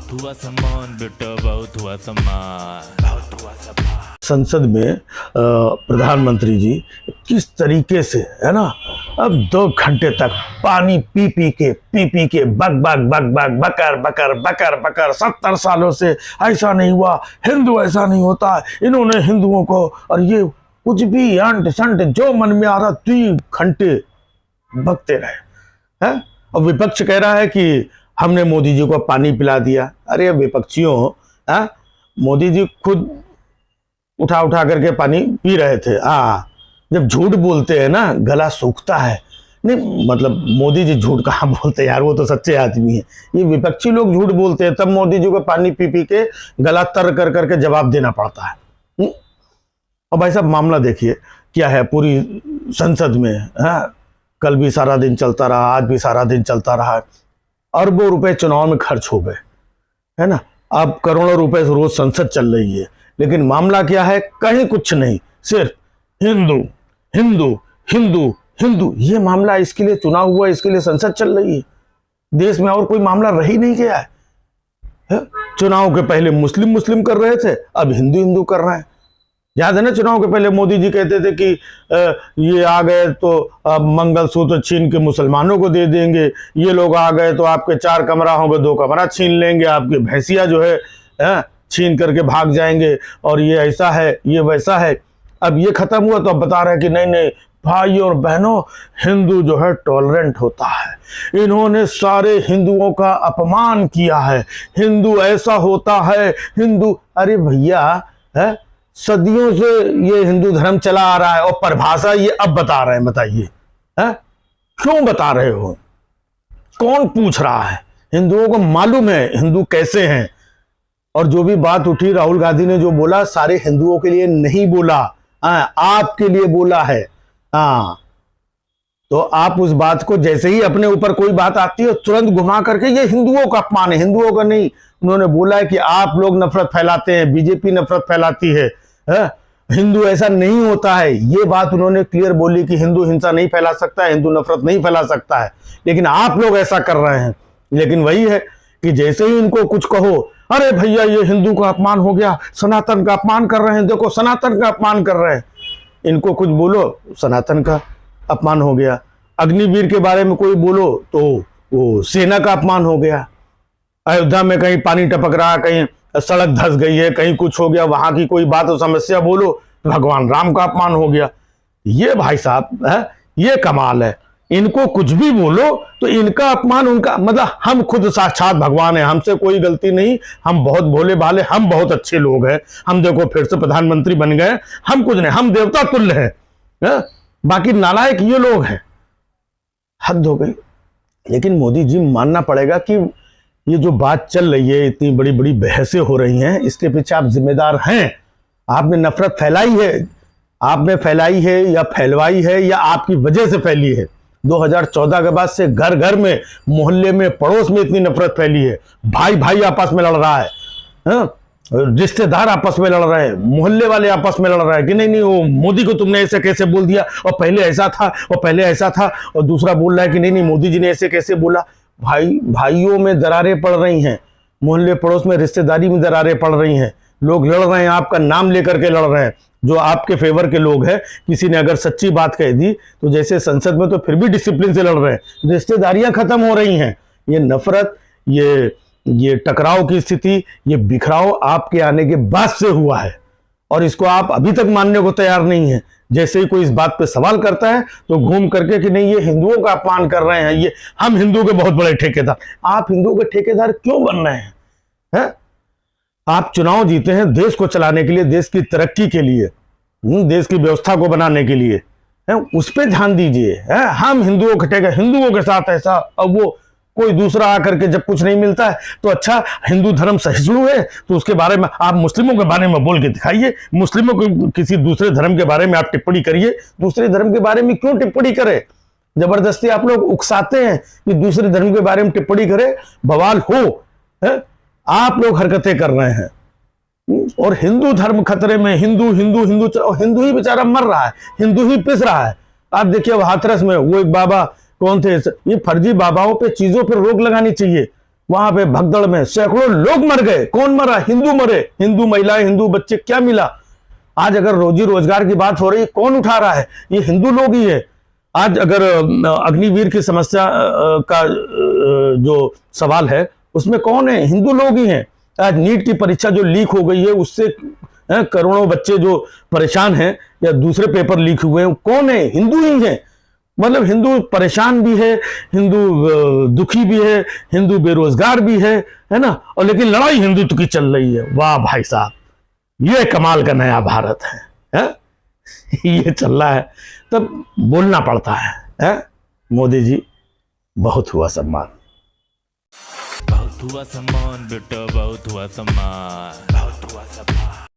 बहुत हुआ सम्मान बेटा, बहुत हुआ सम्मान, बहुत हुआ सम्मान। संसद में प्रधानमंत्री जी किस तरीके से, है ना, अब 2 घंटे तक पानी पी पी के बक बक बक बक बकर बकर बकर बकर 70 सालों से ऐसा नहीं हुआ, हिंदू ऐसा नहीं होता, इन्होंने हिंदुओं को, और ये कुछ भी अंट संट जो मन में आ रहा 3 घंटे बकते रहे हैं। और विपक्ष कह रहा है कि हमने मोदी जी को पानी पिला दिया। अरे विपक्षियों, मोदी जी खुद उठा उठा करके पानी पी रहे थे। जब झूठ बोलते हैं ना गला सूखता है। नहीं मतलब मोदी जी झूठ कहाँ बोलते हैं यार, वो तो सच्चे आदमी है। ये विपक्षी लोग झूठ बोलते हैं, तब मोदी जी को पानी पी पी के गला तर कर करके जवाब देना पड़ता है। और भाई साहब मामला देखिए क्या है पूरी संसद में। कल भी सारा दिन चलता रहा, आज भी सारा दिन चलता रहा। अरबों रुपए चुनाव में खर्च हो गए, है ना। अब करोड़ों रुपए से रोज संसद चल रही है, लेकिन मामला क्या है, कहीं कुछ नहीं, सिर्फ हिंदू हिंदू हिंदू हिंदू। ये मामला, इसके लिए चुनाव हुआ, इसके लिए संसद चल रही है। देश में और कोई मामला रह ही नहीं गया है। चुनाव के पहले मुस्लिम मुस्लिम कर रहे थे, अब हिंदू हिंदू कर रहे हैं। याद है ना, चुनाव के पहले मोदी जी कहते थे कि ये आ गए तो मंगलसूत्र छीन के मुसलमानों को दे देंगे, ये लोग आ गए तो आपके 4 कमरा होंगे 2 कमरा छीन लेंगे, आपकी भैंसिया जो है छीन करके भाग जाएंगे, और ये ऐसा है ये वैसा है। अब ये खत्म हुआ तो अब बता रहे हैं कि नहीं नहीं भाई और बहनों, हिंदू जो है टॉलरेंट होता है, इन्होंने सारे हिंदुओं का अपमान किया है, हिंदू ऐसा होता है हिंदू। अरे भैया, है सदियों से ये हिंदू धर्म चला आ रहा है, और परिभाषा ये अब बता रहे हैं। बताइए क्यों बता रहे हो, कौन पूछ रहा है? हिंदुओं को मालूम है हिंदू कैसे हैं। और जो भी बात उठी, राहुल गांधी ने जो बोला सारे हिंदुओं के लिए नहीं बोला, आपके लिए बोला है। तो आप उस बात को, जैसे ही अपने ऊपर कोई बात आती है तुरंत घुमा करके ये हिंदुओं का अपमान है, हिंदुओं का नहीं। उन्होंने बोला है कि आप लोग नफरत फैलाते हैं, बीजेपी नफरत फैलाती है, हिंदू ऐसा नहीं होता है। ये बात उन्होंने क्लियर बोली कि हिंदू हिंसा नहीं फैला सकता है, हिंदू नफरत नहीं फैला सकता है, लेकिन आप लोग ऐसा कर रहे हैं। लेकिन वही है कि जैसे ही इनको कुछ कहो, अरे भैया ये हिंदू का अपमान हो गया, सनातन का अपमान कर रहे हैं, देखो सनातन का अपमान कर रहे हैं। इनको कुछ बोलो, सनातन का अपमान हो गया। अग्निवीर के बारे में कोई बोलो तो वो सेना का अपमान हो गया। अयोध्या में कहीं पानी टपक रहा, कहीं सड़क धंस गई है, कहीं कुछ हो गया, वहां की कोई बात और समस्या बोलो तो भगवान राम का अपमान हो गया। ये भाई साहब है, ये कमाल है। इनको कुछ भी बोलो तो इनका अपमान, उनका मतलब हम खुद साक्षात भगवान है, हमसे कोई गलती नहीं, हम बहुत भोले भाले, हम बहुत अच्छे लोग हैं, हम देखो फिर से प्रधानमंत्री बन गए, हम कुछ नहीं, हम देवता तुल्य हैं। बाकी नालायक ये लोग हैं। हद हो गई। लेकिन मोदी जी मानना पड़ेगा कि ये जो बात चल रही है, इतनी बड़ी बड़ी बहसें हो रही हैं, इसके पीछे आप जिम्मेदार हैं। आपने नफरत फैलाई है, आपने फैलाई है या फैलवाई है या आपकी वजह से फैली है। 2014 के बाद से घर घर में, मोहल्ले में, पड़ोस में इतनी नफरत फैली है। भाई भाई आपस में लड़ रहा है, रिश्तेदार आपस में लड़ रहे हैं, मोहल्ले वाले आपस में लड़ रहे हैं कि नहीं नहीं वो मोदी को तुमने ऐसे कैसे बोल दिया, और पहले ऐसा था, और पहले ऐसा था। और दूसरा बोल रहा है कि नहीं नहीं मोदी जी ने ऐसे कैसे बोला। भाई भाइयों में दरारें पड़ रही हैं, मोहल्ले पड़ोस में, रिश्तेदारी में दरारें पड़ रही हैं। लोग लड़ रहे हैं, आपका नाम लेकर के लड़ रहे हैं। जो आपके फेवर के लोग हैं, किसी ने अगर सच्ची बात कह दी तो जैसे संसद में, तो फिर भी डिसिप्लिन से लड़ रहे हैं। रिश्तेदारियां खत्म हो रही हैं। ये नफरत, ये टकराव की स्थिति, ये बिखराव आपके आने के बाद से हुआ है, और इसको आप अभी तक मानने को तैयार नहीं है। जैसे ही कोई इस बात पे सवाल करता है तो घूम करके कि नहीं ये हिंदुओं का अपमान कर रहे हैं, ये हम हिंदुओं के बहुत बड़े ठेकेदार। आप हिंदुओं के ठेकेदार क्यों बन रहे हैं? आप चुनाव जीते हैं देश को चलाने के लिए, देश की तरक्की के लिए, देश की व्यवस्था को बनाने के लिए, उस पर ध्यान दीजिए। हम हिंदुओं के ठेके, हिंदुओं के साथ ऐसा, अब वो कोई दूसरा आकर के जब कुछ नहीं मिलता है तो अच्छा हिंदू धर्म सहिष्णु है तो उसके बारे में आप मुस्लिमों के बारे में बोल के दिखाइए। मुस्लिमों को किसी दूसरे धर्म के बारे में आप टिप्पणी करिए। दूसरे धर्म के बारे में क्यों टिप्पणी करें? जबरदस्ती आप लोग उकसाते हैं कि दूसरे धर्म के बारे में टिप्पणी करें, बवाल हो। आप लोग हरकतें कर रहे हैं, और हिंदू धर्म खतरे में, हिंदू हिंदू हिंदू, हिंदू ही बेचारा मर रहा है, हिंदू ही पिस रहा है। आप देखिए हाथरस में वो एक बाबा कौन थे, ये फर्जी बाबाओं पे, चीजों पर रोक लगानी चाहिए। वहां पे भगदड़ में सैकड़ों लोग मर गए। कौन मरा? हिंदू मरे, हिंदू महिलाएं, हिंदू बच्चे। क्या मिला? आज अगर रोजी रोजगार की बात हो रही है, कौन उठा रहा है? ये हिंदू लोग ही है। आज अगर अग्निवीर की समस्या का जो सवाल है, उसमें कौन है? हिंदू लोग ही हैं। आज नीट की परीक्षा जो लीक हो गई है, उससे करोड़ों बच्चे जो परेशान हैं, या दूसरे पेपर लीक हुए हैं, कौन है? हिंदू ही हैं। मतलब हिंदू परेशान भी है, हिंदू दुखी भी है, हिंदू बेरोजगार भी है ना। और लेकिन लड़ाई हिंदुत्व की चल रही है। वाह भाई साहब, ये कमाल का नया भारत है? ये चल रहा है, तब बोलना पड़ता है? मोदी जी, बहुत हुआ सम्मान। बहुत हुआ सम्मान बेटा, बहुत हुआ सम्मान, बहुत हुआ सम्मान।